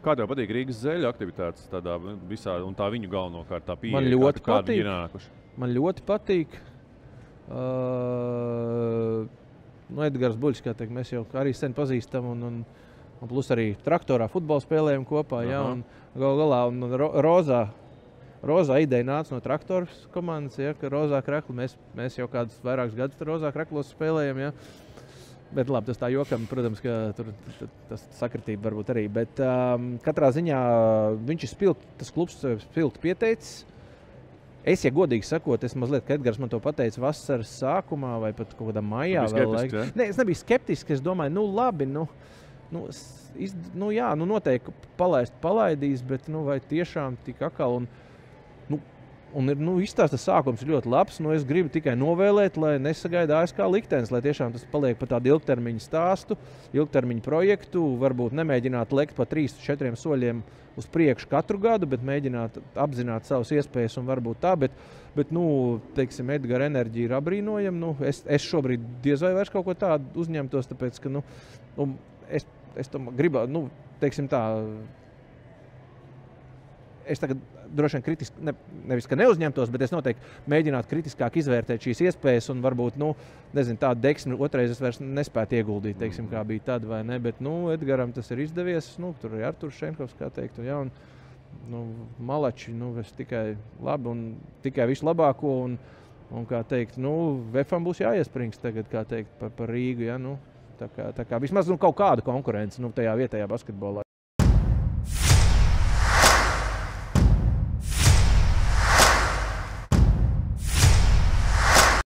Kā tev patīk Rīgas zeļu aktivitātes tādā visā, un tā viņu galvenokārt tā pieeja? Man ļoti patīk. Ienākuši? Man ļoti patīk. Edgars Buļs, kā teikt, mēs jau arī sen pazīstam, un plus arī traktorā futbolu spēlējam kopā. Ja, un gal galā Rozā ideja nāca no traktora komandas, ja, ka rozā krekli, mēs jau kādus vairākus gadus rozā kreklos spēlējam. Ja. Bet labi, tas tā jokam, protams, ka tur tas sakritība varbūt arī. Bet katrā ziņā viņš ir tas klubs spilgti pieteicis. Es, ja godīgi sakot, mazliet, ka Edgars man to pateica vasaras sākumā vai pat kaut kādā maijā. Ja? Nē, es nebiju skeptisks, es domāju, labi, jā, noteikti palaidīs, bet vai tiešām tik akal un ir izstāsta sākums ļoti labs. Es gribu tikai novēlēt, lai nesagaida ASK liktenis, lai tiešām tas paliek par tādu ilgtermiņu stāstu, ilgtermiņu projektu, varbūt nemēģināt lekt pa 3-4 soļiem uz priekšu katru gadu, bet mēģināt apzināt savas iespējas un varbūt tā, bet teiksim, Edgara enerģija ir abrīnojama. Es šobrīd diez vai vairs kaut ko tādu uzņemtos, tāpēc, ka es tam gribu, teiksim tā, es tagad droši vien kritiski, nevis ka neuzņemtos, bet es noteikti mēģinātu kritiskāk izvērtēt šīs iespējas un varbūt, tādu deksmi otrais es vairs nespētu ieguldīt, teiksim, kā bija tad vai ne, bet, Edgaram tas ir izdevies, tur ir Arturs Šenkovs, kā teikt, un, ja, Malači, es tikai labi un tikai visu labāko, un kā teikt, VFam būs jāiesprings tagad, kā teikt, par Rīgu, ja, tā kā vismaz kaut kāda konkurence, tajā vietējā basketbolā.